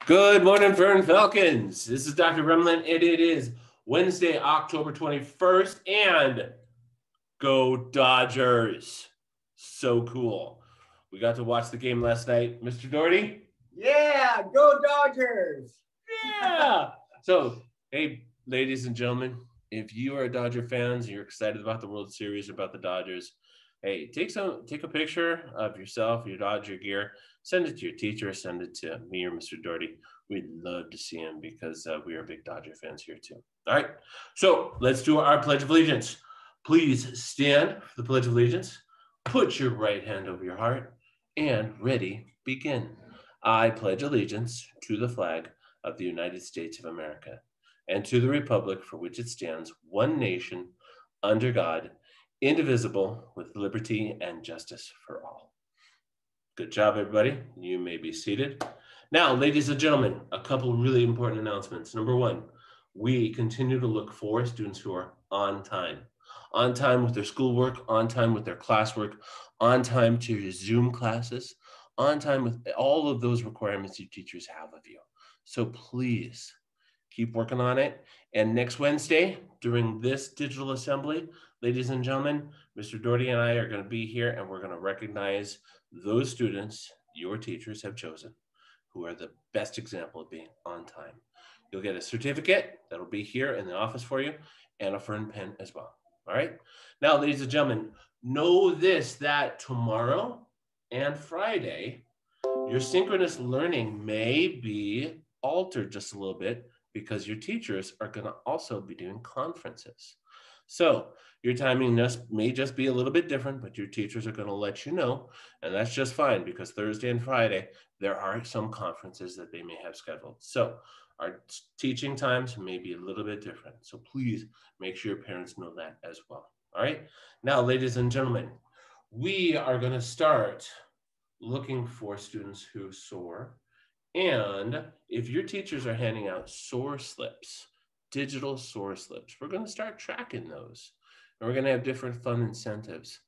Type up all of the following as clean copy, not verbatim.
Good morning, Fern Falcons. This is Dr. Remlin, and it is Wednesday, October 21st, and go Dodgers. So cool. We got to watch the game last night. Mr. Doherty? Yeah, go Dodgers. Yeah. So, hey, ladies and gentlemen, if you are Dodger fans and you're excited about the World Series, about the Dodgers, hey, take a picture of yourself, your Dodger gear, send it to your teacher, send it to me or Mr. Doherty. We'd love to see him because we are big Dodger fans here too. All right, so let's do our Pledge of Allegiance. Please stand for the Pledge of Allegiance. Put your right hand over your heart and ready, begin. I pledge allegiance to the flag of the United States of America and to the republic for which it stands, one nation, under God, indivisible, with liberty and justice for all. Good job, everybody. You may be seated. Now, ladies and gentlemen, a couple really important announcements. Number one, we continue to look for students who are on time with their schoolwork, on time with their classwork, on time to your Zoom classes, on time with all of those requirements you teachers have of you. So please keep working on it. And next Wednesday, during this digital assembly, ladies and gentlemen, Mr. Doherty and I are going to be here and we're going to recognize those students your teachers have chosen who are the best example of being on time. You'll get a certificate that'll be here in the office for you and a Fern pen as well. All right. Now, ladies and gentlemen, know this, that tomorrow and Friday, your synchronous learning may be altered just a little bit because your teachers are going to also be doing conferences. So your timing may just be a little bit different, but your teachers are going to let you know, and that's just fine because Thursday and Friday, there are some conferences that they may have scheduled. So our teaching times may be a little bit different. So please make sure your parents know that as well. All right. Now, ladies and gentlemen, we are going to start looking for students who soar. And if your teachers are handing out soar slips, digital soar slips, we're going to start tracking those. And we're going to have different fun incentives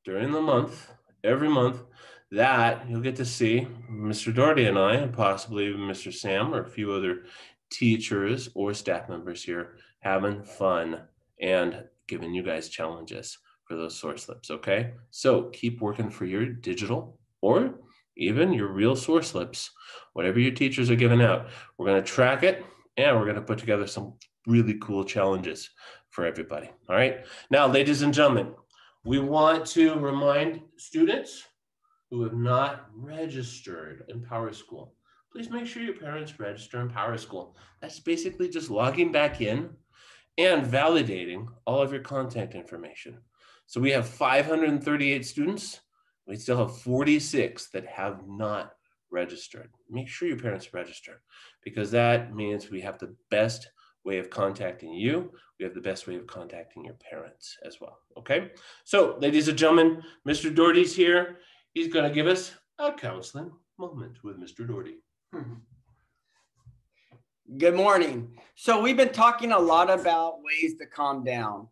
during the month, every month, that you'll get to see Mr. Doherty and I, and possibly Mr. Sam or a few other teachers or staff members here having fun and giving you guys challenges for those soar slips, okay? So keep working for your digital or even your real soar slips, whatever your teachers are giving out. We're going to track it and we're going to put together some really cool challenges for everybody. All right. Now, ladies and gentlemen, we want to remind students who have not registered in Power School, please make sure your parents register in Power School. That's basically just logging back in and validating all of your contact information. So we have 538 students. We still have 46 that have not registered. Make sure your parents register because that means we have the best way of contacting you. We have the best way of contacting your parents as well, okay? So, ladies and gentlemen, Mr. Doherty's here. He's gonna give us a counseling moment with Mr. Doherty. Good morning. So we've been talking a lot about ways to calm down.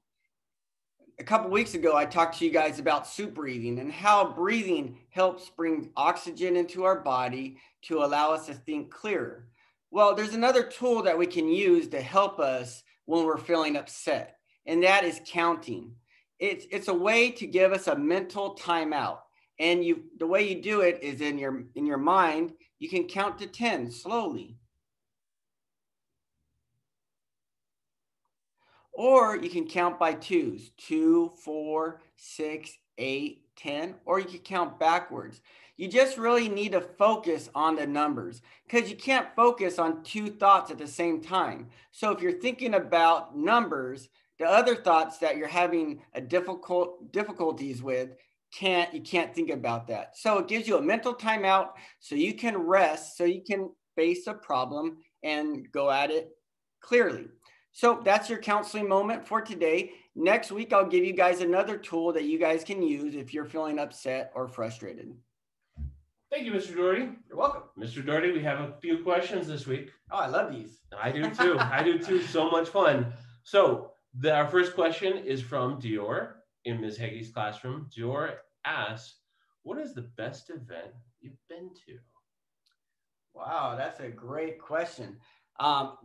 A couple weeks ago, I talked to you guys about soup breathing and how breathing helps bring oxygen into our body to allow us to think clearer. Well, there's another tool that we can use to help us when we're feeling upset, and that is counting. It's a way to give us a mental timeout. And the way you do it is in your mind, you can count to 10 slowly. Or you can count by twos, 2, 4, 6, 8, 10, or you can count backwards. You just really need to focus on the numbers because you can't focus on two thoughts at the same time. So if you're thinking about numbers, the other thoughts that you're having difficulties with, you can't think about that. So it gives you a mental timeout so you can rest, so you can face a problem and go at it clearly. So that's your counseling moment for today. Next week, I'll give you guys another tool that you guys can use if you're feeling upset or frustrated. Thank you, Mr. Doherty. You're welcome. Mr. Doherty, we have a few questions this week. Oh, I love these. I do too. I do too. So much fun. So our first question is from Dior in Ms. Hagee's classroom. Dior asks, what is the best event you've been to? Wow, that's a great question.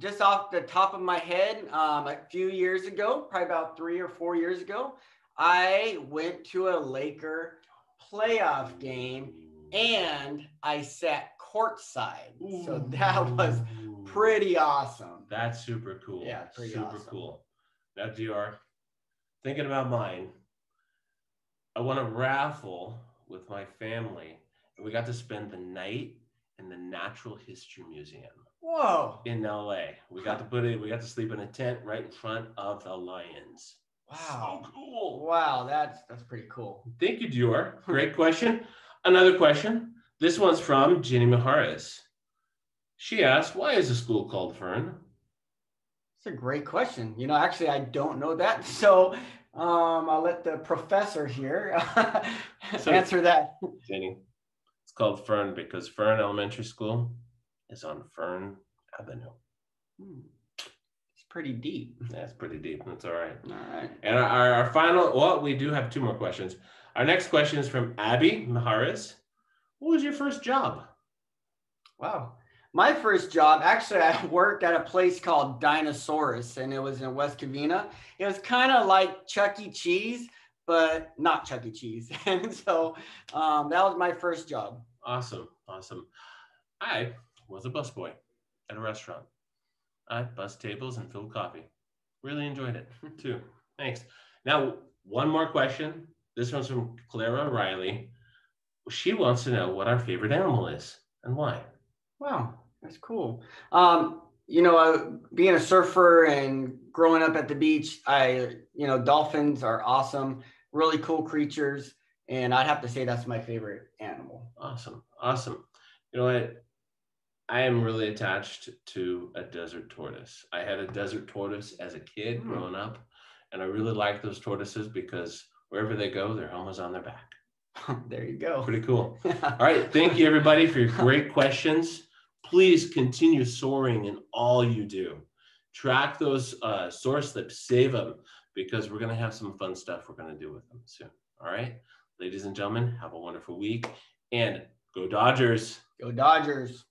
Just off the top of my head, a few years ago, probably about 3 or 4 years ago, I went to a Laker playoff game and I sat courtside. So that was pretty awesome. That's super cool. Yeah, pretty super awesome. cool. Now, DR, thinking about mine, I won a raffle with my family, and we got to spend the night in the Natural History Museum. Whoa. In LA. We got to sleep in a tent right in front of the lions. Wow. So cool. Wow, that's pretty cool. Thank you, Dior. Great question. Another question. This one's from Jenny Maharis. She asked, why is the school called Fern? It's a great question. Actually, I don't know that. So I'll let the professor here answer that. Jenny, it's called Fern because Fern Elementary School is on Fern Avenue. It's pretty deep. That's pretty deep. That's all right. All right. And our final, well, we do have two more questions. Our next question is from Abby Maharis. What was your first job? Wow. My first job, actually, I worked at a place called Dinosaurus, and it was in West Covina. It was kind of like Chuck E. Cheese, but not Chuck E. Cheese. And so that was my first job. Awesome. Awesome. I was a busboy at a restaurant. I bussed tables and filled coffee. Really enjoyed it too. Thanks. Now, one more question. This one's from Clara Riley. She wants to know what our favorite animal is and why. Wow, that's cool. Being a surfer and growing up at the beach, dolphins are awesome, really cool creatures. And I'd have to say that's my favorite animal. Awesome. Awesome. You know what? I am really attached to a desert tortoise. I had a desert tortoise as a kid growing up, and I really like those tortoises because wherever they go, their home is on their back. There you go. Pretty cool. All right. Thank you, everybody, for your great questions. Please continue soaring in all you do. Track those soar slips, save them, because we're going to have some fun stuff we're going to do with them soon. All right. Ladies and gentlemen, have a wonderful week, and go Dodgers. Go Dodgers.